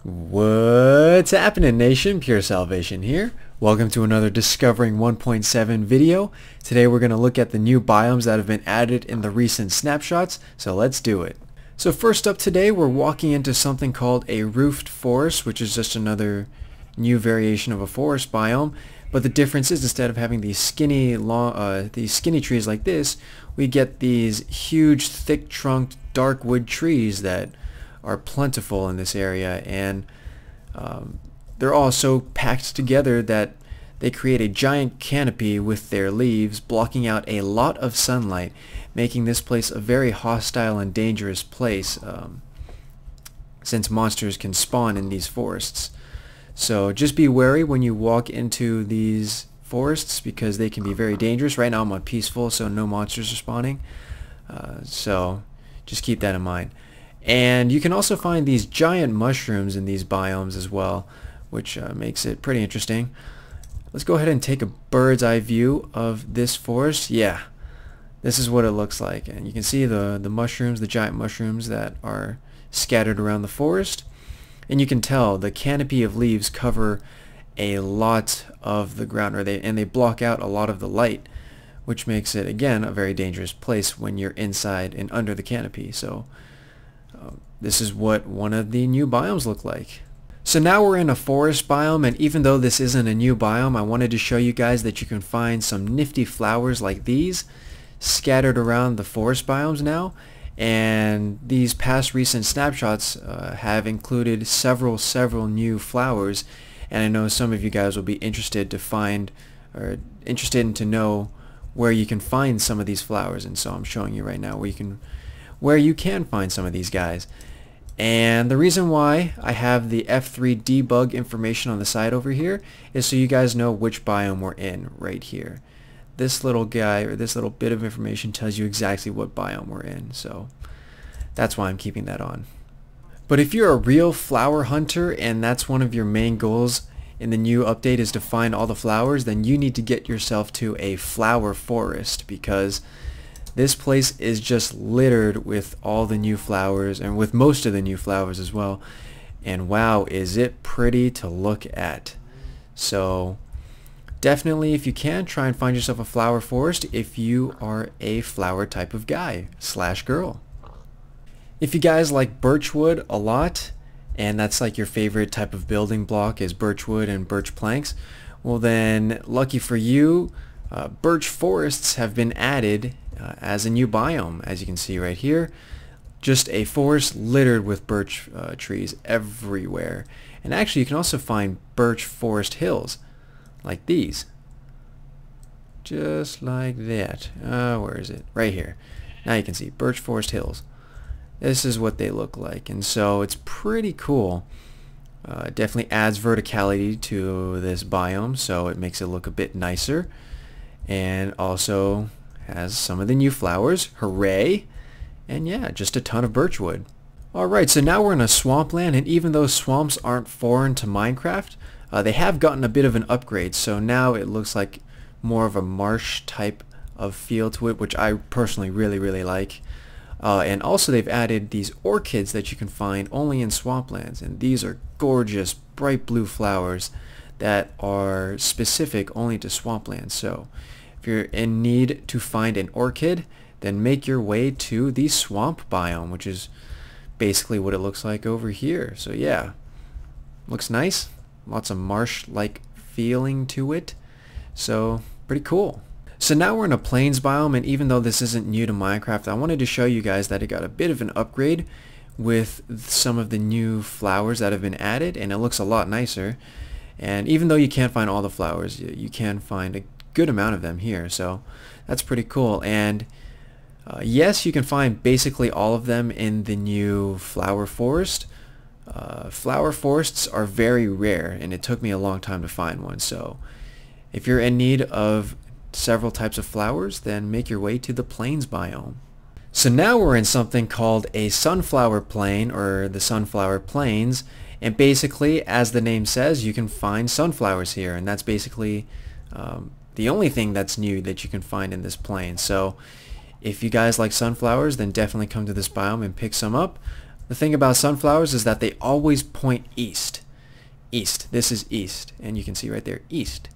What's happening, nation? Pure Salvation here. Welcome to another Discovering 1.7 video. Today we're going to look at the new biomes that have been added in the recent snapshots, so let's do it. So first up today, we're walking into something called a roofed forest, which is just another new variation of a forest biome. But the difference is, instead of having these skinny trees like this, we get these huge, thick-trunked, dark wood trees that are plentiful in this area, and they're all so packed together that they create a giant canopy with their leaves, blocking out a lot of sunlight, making this place a very hostile and dangerous place, since monsters can spawn in these forests. So just be wary when you walk into these forests, because they can be very dangerous. Right now I'm on peaceful, so no monsters are spawning, so just keep that in mind. And you can also find these giant mushrooms in these biomes as well, which makes it pretty interesting. Let's go ahead and take a bird's eye view of this forest. Yeah, this is what it looks like. And you can see the mushrooms, the giant mushrooms that are scattered around the forest. And you can tell the canopy of leaves cover a lot of the ground, and they block out a lot of the light, which makes it, again, a very dangerous place when you're inside and under the canopy. So this is what one of the new biomes look like. So now we're in a forest biome, and even though this isn't a new biome, I wanted to show you guys that you can find some nifty flowers like these scattered around the forest biomes now. And these past recent snapshots have included several new flowers, and I know some of you guys will be interested to find, or interested in to know where you can find some of these flowers, and so I'm showing you right now where you can find some of these guys. And the reason why I have the F3 debug information on the side over here is so you guys know which biome we're in right here. This little guy, or this little bit of information, tells you exactly what biome we're in, so that's why I'm keeping that on. But if you're a real flower hunter and that's one of your main goals in the new update is to find all the flowers, then you need to get yourself to a flower forest, because this place is just littered with all the new flowers, and with most of the new flowers as well. And wow, is it pretty to look at. So definitely, if you can, try and find yourself a flower forest if you are a flower type of guy / girl. If you guys like birchwood a lot, and that's like your favorite type of building block is birchwood and birch planks, well then, lucky for you, birch forests have been added as a new biome. As you can see right here, just a forest littered with birch trees everywhere. And actually you can also find birch forest hills like these, just like that. Where is it? Right here. Now you can see birch forest hills. This is what they look like, and so it's pretty cool. It definitely adds verticality to this biome, so it makes it look a bit nicer, and also has some of the new flowers. Hooray! And yeah, just a ton of birchwood. Alright, so now we're in a swampland, and even though swamps aren't foreign to Minecraft, they have gotten a bit of an upgrade, so now it looks like more of a marsh type of feel to it, which I personally really like. And also they've added these orchids that you can find only in swamplands, and these are gorgeous bright blue flowers that are specific only to swamplands. So if you're in need to find an orchid, then make your way to the swamp biome, which is basically what it looks like over here. So yeah, looks nice. Lots of marsh-like feeling to it. So pretty cool. So now we're in a plains biome, and even though this isn't new to Minecraft, I wanted to show you guys that it got a bit of an upgrade with some of the new flowers that have been added, and it looks a lot nicer. And even though you can't find all the flowers, you can find a good amount of them here, so that's pretty cool. And yes, you can find basically all of them in the new flower forest. Flower forests are very rare, and it took me a long time to find one, so if you're in need of several types of flowers, then make your way to the plains biome. So now we're in something called a sunflower plain, or the sunflower plains, and basically, as the name says, you can find sunflowers here, and that's basically the only thing that's new that you can find in this plain. So if you guys like sunflowers, then definitely come to this biome and pick some up. The thing about sunflowers is that they always point east. East. This is east. And you can see right there, east.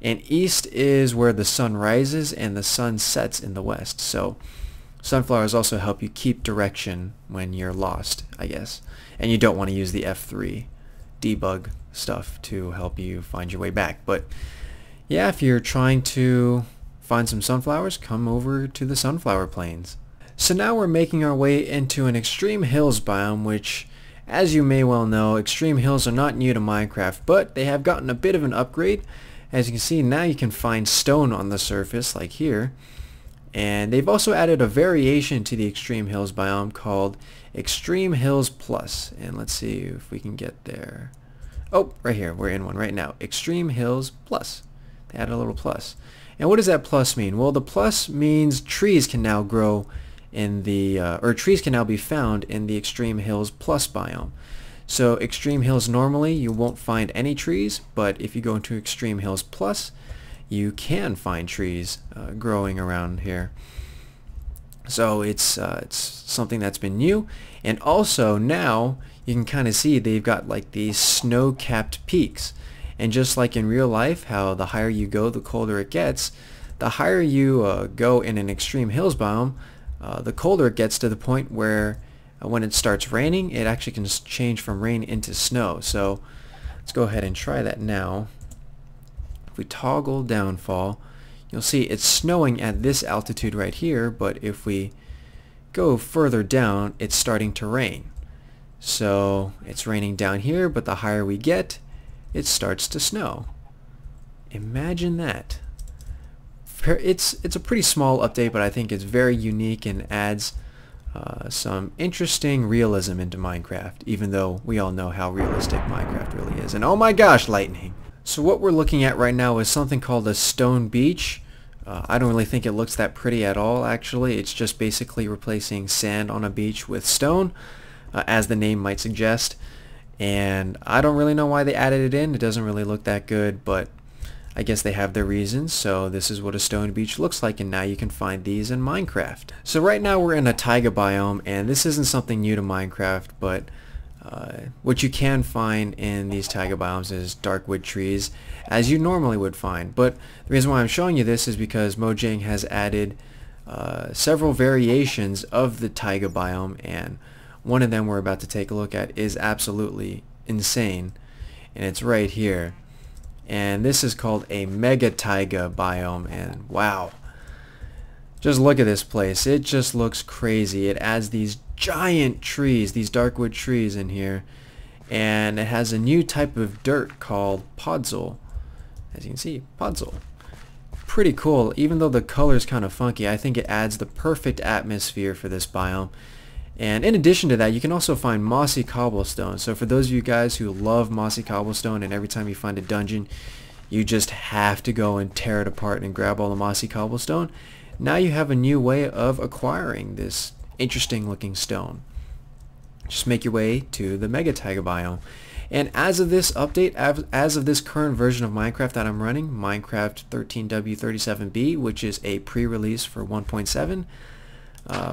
And east is where the sun rises and the sun sets in the west. So sunflowers also help you keep direction when you're lost, I guess. And you don't want to use the F3 debug stuff to help you find your way back. But yeah, if you're trying to find some sunflowers, come over to the sunflower plains. So now we're making our way into an extreme hills biome, which, as you may well know, extreme hills are not new to Minecraft, but they have gotten a bit of an upgrade. As you can see, now you can find stone on the surface, like here. And they've also added a variation to the extreme hills biome called Extreme Hills Plus. And let's see if we can get there. Oh, right here. We're in one right now. Extreme Hills Plus. They added a little plus. And what does that plus mean? Well, the plus means trees can now grow in the, or trees can now be found in the Extreme Hills Plus biome. So Extreme Hills normally you won't find any trees, but if you go into Extreme Hills Plus, you can find trees growing around here. So it's something that's been new, and also now you can kind of see they've got like these snow-capped peaks. And just like in real life, how the higher you go, the colder it gets, the higher you go in an extreme hills biome, the colder it gets to the point where when it starts raining, it actually can change from rain into snow. So let's go ahead and try that now. If we toggle downfall, you'll see it's snowing at this altitude right here, but if we go further down, it's starting to rain. So it's raining down here, but the higher we get, it starts to snow. Imagine that. It's a pretty small update, but I think it's very unique and adds some interesting realism into Minecraft, even though we all know how realistic Minecraft really is. And oh my gosh, lightning! So what we're looking at right now is something called a stone beach. I don't really think it looks that pretty at all, actually. It's just basically replacing sand on a beach with stone, as the name might suggest. And I don't really know why they added it in. It doesn't really look that good, but I guess they have their reasons. So this is what a stone beach looks like, and now you can find these in Minecraft. So right now we're in a taiga biome, and this isn't something new to Minecraft, but what you can find in these taiga biomes is dark wood trees, as you normally would find. But the reason why I'm showing you this is because Mojang has added several variations of the taiga biome, and one of them we're about to take a look at is absolutely insane, and it's right here. And this is called a mega taiga biome, and wow, just look at this place. It just looks crazy. It adds these giant trees, these darkwood trees in here, and it has a new type of dirt called podzol. As you can see, podzol. Pretty cool. Even though the color is kind of funky, I think it adds the perfect atmosphere for this biome. And in addition to that, you can also find mossy cobblestone. So for those of you guys who love mossy cobblestone, and every time you find a dungeon, you just have to go and tear it apart and grab all the mossy cobblestone, now you have a new way of acquiring this interesting looking stone. Just make your way to the mega taiga biome. And as of this update, as of this current version of Minecraft that I'm running, Minecraft 13W37B, which is a pre-release for 1.7,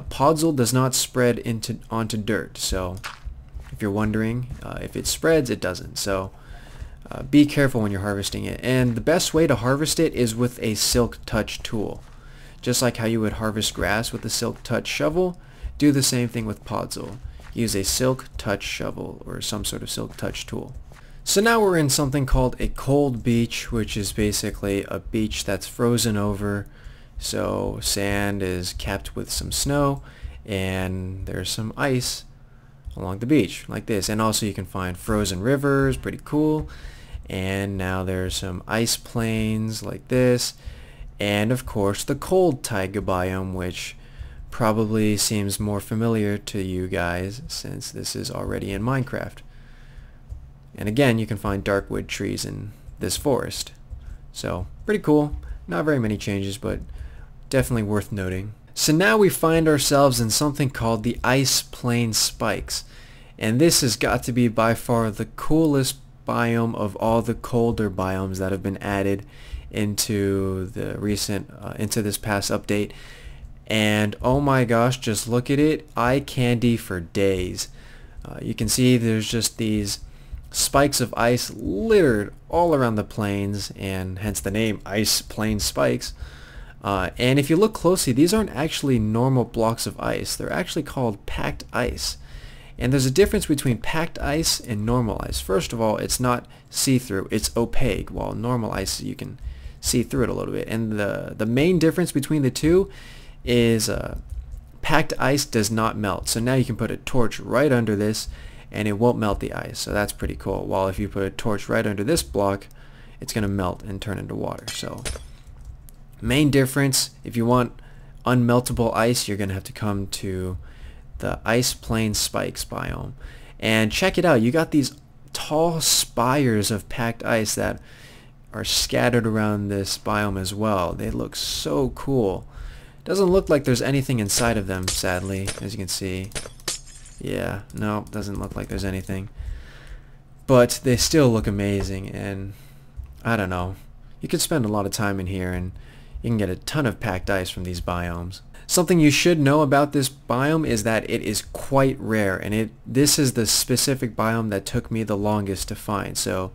podzol does not spread onto dirt. So if you're wondering if it spreads, it doesn't. So be careful when you're harvesting it. And the best way to harvest it is with a silk touch tool. Just like how you would harvest grass with a silk touch shovel, do the same thing with podzol. Use a silk touch shovel or some sort of silk touch tool. So now we're in something called a cold beach, which is basically a beach that's frozen over. So sand is capped with some snow, and there's some ice along the beach like this. And also you can find frozen rivers, pretty cool. And now there's some ice plains like this. And of course the cold taiga biome, which probably seems more familiar to you guys since this is already in Minecraft. And again, you can find darkwood trees in this forest. So pretty cool. Not very many changes, but definitely worth noting. So now we find ourselves in something called the ice plain spikes, and this has got to be by far the coolest biome of all the colder biomes that have been added into the recent into this past update. And oh my gosh, just look at it, eye candy for days. You can see there's just these spikes of ice littered all around the plains, and hence the name Ice Plain Spikes. And if you look closely, these aren't actually normal blocks of ice. They're actually called packed ice. And there's a difference between packed ice and normal ice. First of all, it's not see-through, it's opaque, while normal ice you can see through it a little bit. And the main difference between the two is packed ice does not melt. So now you can put a torch right under this and it won't melt the ice. So that's pretty cool. While if you put a torch right under this block, it's going to melt and turn into water. So main difference, if you want unmeltable ice, you're going to have to come to the Ice Plain Spikes biome. And check it out, you got these tall spires of packed ice that are scattered around this biome as well. They look so cool. Doesn't look like there's anything inside of them, sadly, as you can see. Yeah, no, doesn't look like there's anything. But they still look amazing, and I don't know. You could spend a lot of time in here and you can get a ton of packed ice from these biomes. Something you should know about this biome is that it is quite rare, and this is the specific biome that took me the longest to find. So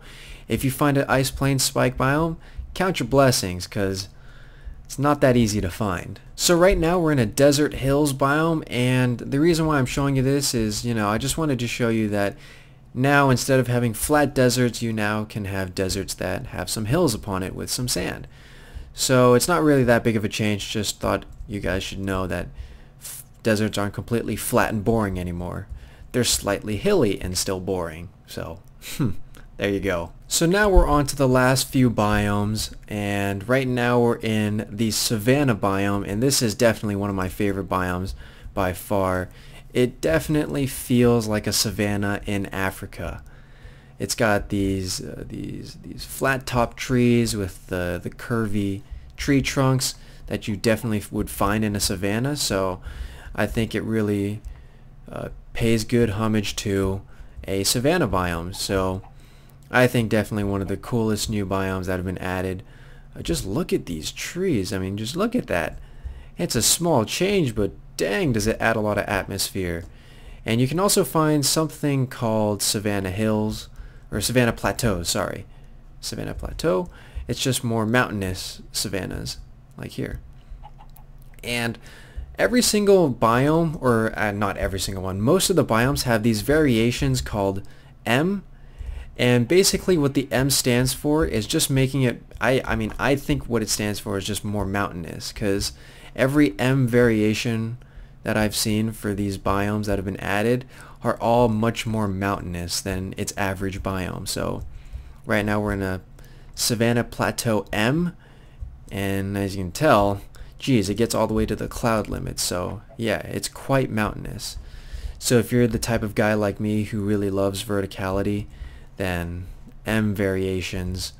if you find an Ice Plain Spike biome, count your blessings, because it's not that easy to find. So right now we're in a desert hills biome, and the reason why I'm showing you this is, I just wanted to show you that now instead of having flat deserts, you now can have deserts that have some hills upon it with some sand. So it's not really that big of a change, just thought you guys should know that deserts aren't completely flat and boring anymore. They're slightly hilly and still boring. So, there you go. So now we're on to the last few biomes, and right now we're in the Savanna biome, and this is definitely one of my favorite biomes by far. It definitely feels like a savanna in Africa. It's got these flat top trees with the curvy tree trunks that you definitely would find in a savanna. So I think it really pays good homage to a savanna biome. So I think definitely one of the coolest new biomes that have been added. Just look at these trees. I mean, just look at that. It's a small change, but dang, does it add a lot of atmosphere. And you can also find something called Savanna Hills, or Savanna Plateau, sorry. Savanna Plateau. It's just more mountainous savannas, like here. And every single biome, or not every single one, most of the biomes have these variations called M. And basically what the M stands for is just making it, I think what it stands for is just more mountainous, because every M variation that I've seen for these biomes that have been added are all much more mountainous than its average biome. So right now we're in a Savanna Plateau M, and as you can tell, geez, it gets all the way to the cloud limit. So yeah, it's quite mountainous. So if you're the type of guy like me who really loves verticality, then M variations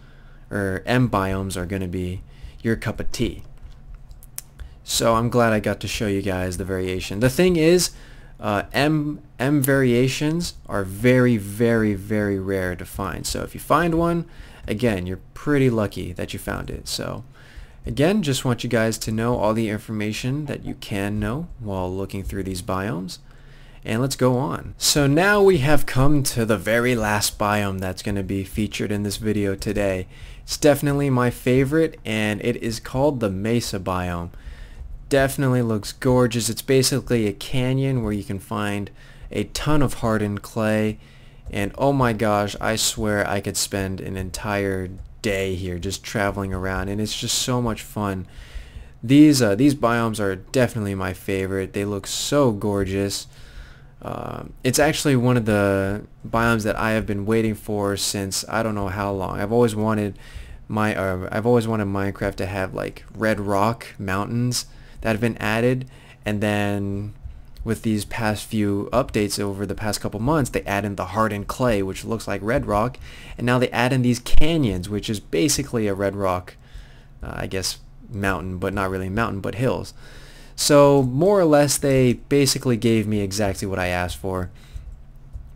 or M biomes are going to be your cup of tea. So I'm glad I got to show you guys the variation. The thing is, M variations are very, very, very rare to find. So if you find one, again, you're pretty lucky that you found it. So again, just want you guys to know all the information that you can know while looking through these biomes. And let's go on. So now we have come to the very last biome that's going to be featured in this video today. It's definitely my favorite, and it is called the Mesa biome. Definitely looks gorgeous. It's basically a canyon where you can find a ton of hardened clay, and oh my gosh, I swear I could spend an entire day here just traveling around, and it's just so much fun. These biomes are definitely my favorite. They look so gorgeous. It's actually one of the biomes that I have been waiting for since I don't know how long. I've always wanted Minecraft to have like red rock mountains that have been added, and then with these past few updates over the past couple months, they add in the hardened clay, which looks like red rock, and now they add in these canyons, which is basically a red rock, I guess, mountain, but not really mountain, but hills. So more or less they basically gave me exactly what I asked for,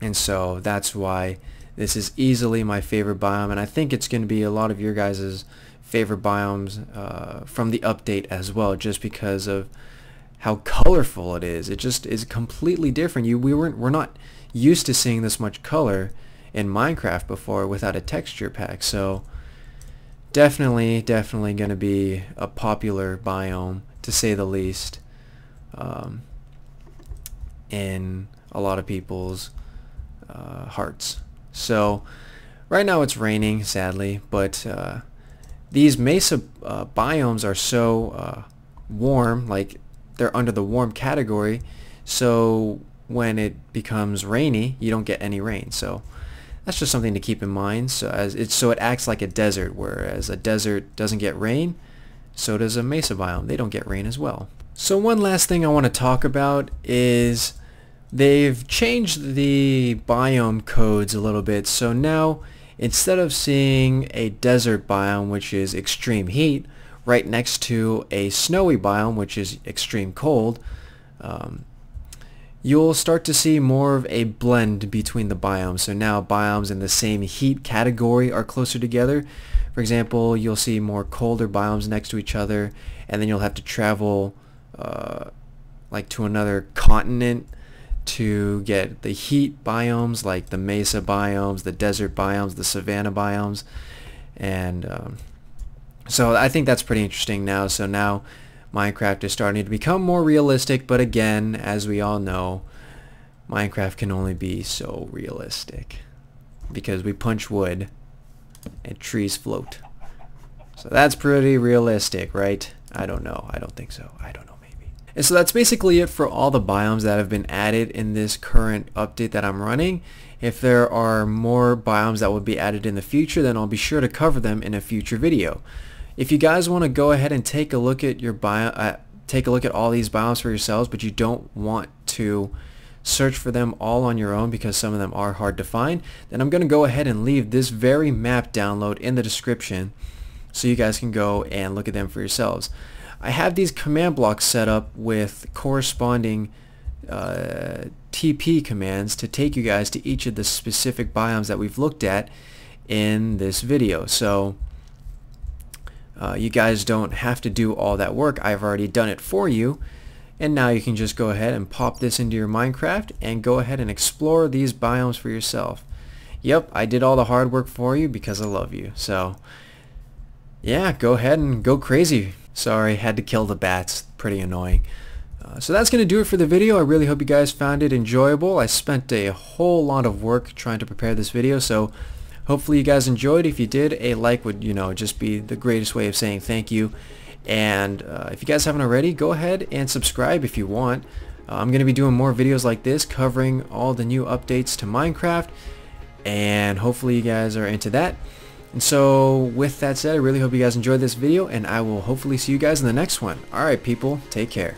and so that's why this is easily my favorite biome, and I think it's going to be a lot of your guys' favorite biomes from the update as well, just because of how colorful it is. It just is completely different. We're not used to seeing this much color in Minecraft before without a texture pack. So definitely going to be a popular biome, to say the least, in a lot of people's hearts. So right now it's raining, sadly, but these Mesa biomes are so warm, like they're under the warm category, so when it becomes rainy you don't get any rain. So that's just something to keep in mind. So it acts like a desert, whereas a desert doesn't get rain, so does a Mesa biome. They don't get rain as well. So one last thing I want to talk about is they've changed the biome codes a little bit. So now instead of seeing a desert biome, which is extreme heat, right next to a snowy biome, which is extreme cold, you'll start to see more of a blend between the biomes. So now biomes in the same heat category are closer together. For example, you'll see more colder biomes next to each other, and then you'll have to travel like to another continent to get the heat biomes, like the Mesa biomes, the desert biomes, the Savanna biomes. And so I think that's pretty interesting now. So now Minecraft is starting to become more realistic, but again, as we all know, Minecraft can only be so realistic because we punch wood and trees float. So that's pretty realistic, right? I don't know. I don't think so. I don't know. And so that's basically it for all the biomes that have been added in this current update that I'm running. If there are more biomes that will be added in the future, then I'll be sure to cover them in a future video. If you guys want to go ahead and take a look at your take a look at all these biomes for yourselves, but you don't want to search for them all on your own because some of them are hard to find, then I'm going to go ahead and leave this very map download in the description so you guys can go and look at them for yourselves. I have these command blocks set up with corresponding TP commands to take you guys to each of the specific biomes that we've looked at in this video. So you guys don't have to do all that work. I've already done it for you, and now you can just go ahead and pop this into your Minecraft and go ahead and explore these biomes for yourself. Yep, I did all the hard work for you because I love you. So yeah, go ahead and go crazy. Sorry, had to kill the bats. Pretty annoying. So that's going to do it for the video. I really hope you guys found it enjoyable. I spent a whole lot of work trying to prepare this video, so hopefully you guys enjoyed. If you did, a like would, just be the greatest way of saying thank you. And if you guys haven't already, go ahead and subscribe if you want. I'm going to be doing more videos like this covering all the new updates to Minecraft, and hopefully you guys are into that. And so with that said, I really hope you guys enjoyed this video, and I will hopefully see you guys in the next one. Alright people, take care.